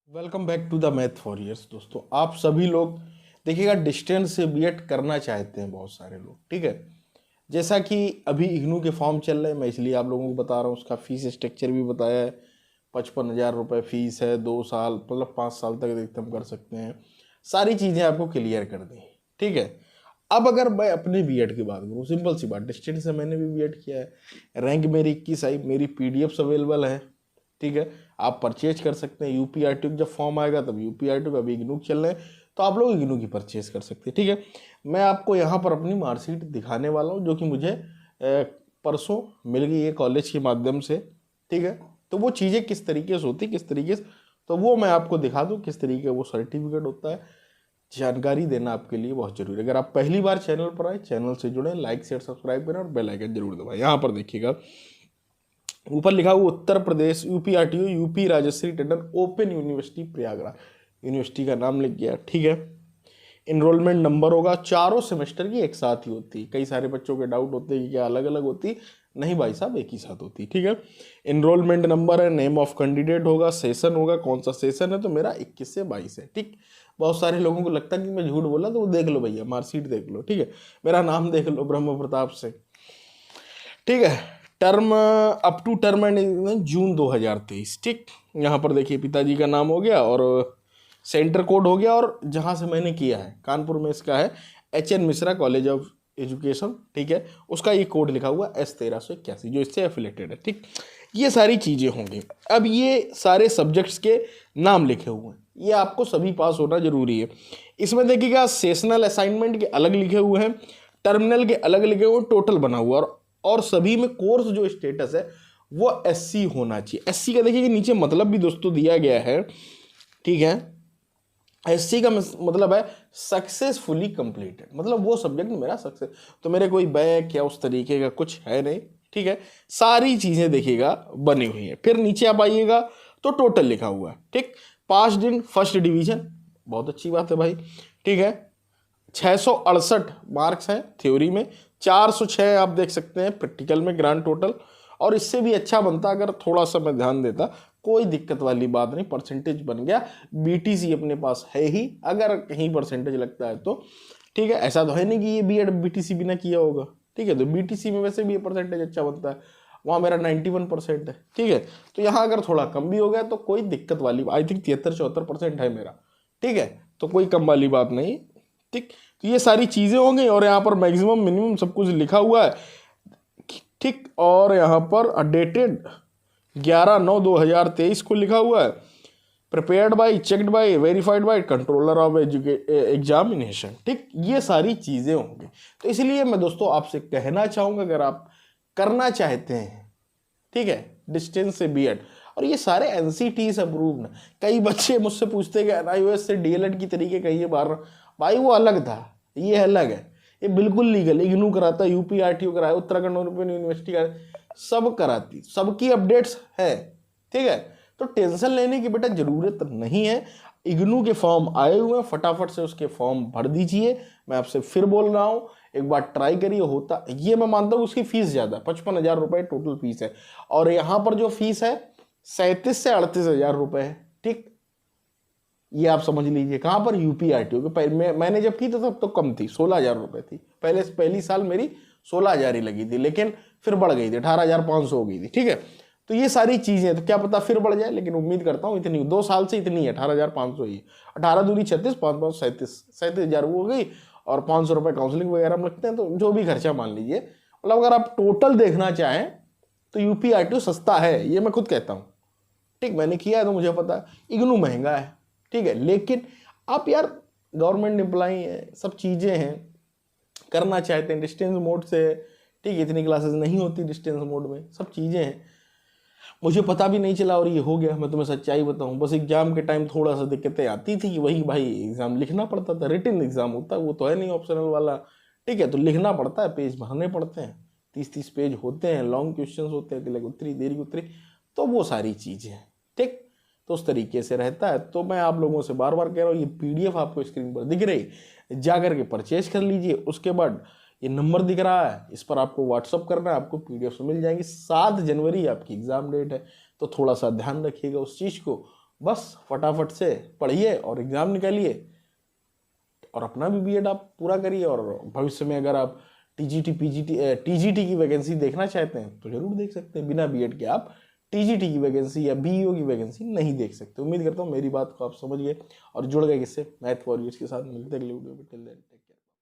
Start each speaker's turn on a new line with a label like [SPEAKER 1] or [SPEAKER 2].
[SPEAKER 1] Welcome back to the math for years. दोस्तों, आप सभी लोग देखिएगा डिस्टेंस से बीएड करना चाहते हैं, बहुत सारे लोग। ठीक है, जैसा कि अभी इग्नू के फॉर्म चल रहे हैं, मैं इसलिए आप लोगों को बता रहा हूँ। उसका फीस स्ट्रक्चर भी बताया है। 55,000 रुपये फीस है, 2 साल मतलब 5 साल तक अधिकतम कर सकते हैं। सारी चीज़ें आपको क्लियर कर दी। ठीक है, अब अगर मैं अपने बीएड की बात करूँ, सिंपल सी बात, डिस्टेंस से मैंने भी बीएड किया है। रैंक मेरी 21 आई, मेरी पीडीएफ्स अवेलेबल है। ठीक है, आप परचेज कर सकते हैं। यूपीआरटी जब फॉर्म आएगा तब यूपीआरटी अभी इग्नू चल रहे हैं, तो आप लोग इग्नू की परचेज कर सकते हैं। ठीक है, मैं आपको यहाँ पर अपनी मार्कशीट दिखाने वाला हूँ, जो कि मुझे परसों मिल गई है कॉलेज के माध्यम से। ठीक है, तो वो चीज़ें किस तरीके से होती, किस तरीके से, तो वो मैं आपको दिखा दूँ किस तरीके वो सर्टिफिकेट होता है। जानकारी देना आपके लिए बहुत जरूरी है। अगर आप पहली बार चैनल पर आए, चैनल से जुड़े, लाइक शेयर सब्सक्राइब करें और बेल आइकन जरूर दबाएं। यहाँ पर देखिएगा ऊपर लिखा हुआ Uttar Pradesh UPRTO UP Rajarshi Tandon open university Prayagraj, university का नाम लिख गया। ठीक है, इनरोलमेंट नंबर होगा, चारों सेमेस्टर की एक साथ ही होती। कई सारे बच्चों के डाउट होते हैं कि क्या अलग अलग होती, नहीं भाई साहब, एक ही साथ होती। ठीक है, इनरोलमेंट नंबर है, नेम ऑफ कैंडिडेट होगा, सेशन होगा, कौन सा सेशन है, तो मेरा 21 से 22 है। ठीक, बहुत सारे लोगों को लगता है कि मैं झूठ बोला, तो वो देख लो भैया, मार्कशीट देख लो। ठीक है, मेरा नाम देख लो, ब्रह्म प्रताप सिंह। ठीक है, term up to term end June 2023। ठीक, यहाँ पर देखिए पिताजी का नाम हो गया और सेंटर कोड हो गया, और जहाँ से मैंने किया है कानपुर में, इसका है HN Mishra college of education. ठीक है, उसका ये कोड लिखा हुआ S1381, जो इससे एफिलेटेड है। ठीक, ये सारी चीज़ें होंगी। अब ये सारे सब्जेक्ट्स के नाम लिखे हुए हैं, ये आपको सभी पास होना जरूरी है। इसमें देखिएगा सेशनल असाइनमेंट के अलग लिखे हुए हैं, टर्मिनल के अलग लिखे हुए हैं, टोटल बना हुआ, और सभी में कोर्स जो स्टेटस है वो SC होना चाहिए। SC का देखिए नीचे मतलब भी दोस्तों दिया गया है। ठीक है, SC का मतलब है सक्सेसफुली कंप्लीटेड, मतलब वो सब्जेक्ट मेरा सक्सेस, तो मेरे कोई बैक या उस तरीके का कुछ है नहीं। ठीक है, सारी चीजें देखिएगा बनी हुई है। फिर नीचे आप आइएगा तो टोटल लिखा हुआ है। ठीक, पास इन फर्स्ट डिवीजन, बहुत अच्छी बात है भाई। ठीक है, 668 मार्क्स हैं थ्योरी में, 406 आप देख सकते हैं प्रैक्टिकल में, ग्रांड टोटल। और इससे भी अच्छा बनता अगर थोड़ा सा मैं ध्यान देता, कोई दिक्कत वाली बात नहीं, परसेंटेज बन गया। BTC अपने पास है ही, अगर कहीं परसेंटेज लगता है तो। ठीक है, ऐसा तो है नहीं कि ये बीएड BTC बिना किया होगा। ठीक है, तो BTC में वैसे भी ये परसेंटेज अच्छा बनता है, वहाँ मेरा 91% है। ठीक है, तो यहाँ अगर थोड़ा कम भी हो गया तो कोई दिक्कत वाली, आई थिंक 73-74% है मेरा। ठीक है, तो कोई कम वाली बात नहीं। ठीक, तो ये सारी चीज़ें हो गई, और यहाँ पर मैक्सिमम मिनिमम सब कुछ लिखा हुआ है। ठीक, और यहाँ पर डेटेड 11/9/2023 को लिखा हुआ है, prepared by, checked by, verified bye controller of examination. ठीक, ये सारी चीज़ें होंगी। तो इसलिए मैं दोस्तों आपसे कहना चाहूँगा, अगर आप करना चाहते हैं, ठीक है, डिस्टेंस से बीएड, और ये सारे NCT से अप्रूव्ड है। कई बच्चे मुझसे पूछते हैं कि NIOS से DLED की तरीके कहिए बाहर, भाई वो अलग था, ये अलग है। ये बिल्कुल लीगल, इग्नू कराता, UPRTO कराया, उत्तराखंड ओपन यूनिवर्सिटी का सब कराती, सबकी अपडेट्स है। ठीक है, तो टेंशन लेने की बेटा जरूरत नहीं है। इग्नू के फॉर्म आए हुए हैं, फटाफट से उसके फॉर्म भर दीजिए। मैं आपसे फिर बोल रहा हूँ, एक बार ट्राई करिए, होता ये मैं मानता हूँ। उसकी फीस ज़्यादा, 55,000 रुपये टोटल फीस है, और यहाँ पर जो फीस है 37 से 38,000 रुपये है। ठीक, ये आप समझ लीजिए। कहाँ पर? UPRTO के। मैंने जब की तो तब तो कम थी, 16,000 रुपये थी। पहली साल मेरी 16,000 ही लगी थी, लेकिन फिर बढ़ गई थी, 18,500 हो गई थी। ठीक है, तो ये सारी चीज़ें, तो क्या पता फिर बढ़ जाए, लेकिन उम्मीद करता हूँ इतनी, 2 साल से इतनी है, 18,500 ही। 18 दूनी 36, 5 5 37,000 वो हो गई, और 500 रुपये काउंसलिंग वगैरह में लगते हैं, तो जो भी खर्चा मान लीजिए। मतलब अगर आप टोटल देखना चाहें तो UPRTO सस्ता है, ये मैं खुद कहता हूँ। ठीक, मैंने किया है तो मुझे पता है। इग्नू महंगा है, ठीक है, लेकिन आप यार गवर्नमेंट एम्प्लॉई हैं, सब चीज़ें हैं, करना चाहते हैं डिस्टेंस मोड से। ठीक, इतनी क्लासेस नहीं होती डिस्टेंस मोड में, सब चीज़ें हैं। मुझे पता भी नहीं चला और ये हो गया। मैं तुम्हें सच्चाई बताऊं, बस एग्जाम के टाइम थोड़ा सा दिक्कतें आती थी कि वही भाई एग्जाम लिखना पड़ता था, रिटन एग्जाम होता है, वो तो है नहीं ऑप्शनल वाला। ठीक है, तो लिखना पड़ता है, पेज भरने पड़ते हैं, 30-30 पेज होते हैं, लॉन्ग क्वेश्चन होते हैं, तिलक उतरी देरी उतरी, तो वो सारी चीज़ें हैं। ठीक, तो उस तरीके से रहता है। तो मैं आप लोगों से बार बार कह रहा हूँ, ये PDF आपको स्क्रीन पर दिख रही, जा करके परचेज कर लीजिए। उसके बाद ये नंबर दिख रहा है, इस पर आपको व्हाट्सअप करना है, आपको PDF मिल जाएंगी। 7 जनवरी आपकी एग्जाम डेट है, तो थोड़ा सा ध्यान रखिएगा उस चीज़ को। बस फटाफट से पढ़िए और एग्ज़ाम निकालिए और अपना भी बीएड आप पूरा करिए। और भविष्य में अगर आप टीजीटी की वैकेंसी देखना चाहते हैं तो जरूर देख सकते हैं। बिना बीएड के आप टीजीटी की वैकेंसी या बीईओ की वैकेंसी नहीं देख सकते। उम्मीद करता हूँ मेरी बात को आप समझ गए और जुड़ गए इससे मैथ वॉरियर्स के साथ। मिलते हैं अगले वीडियो में। Till then.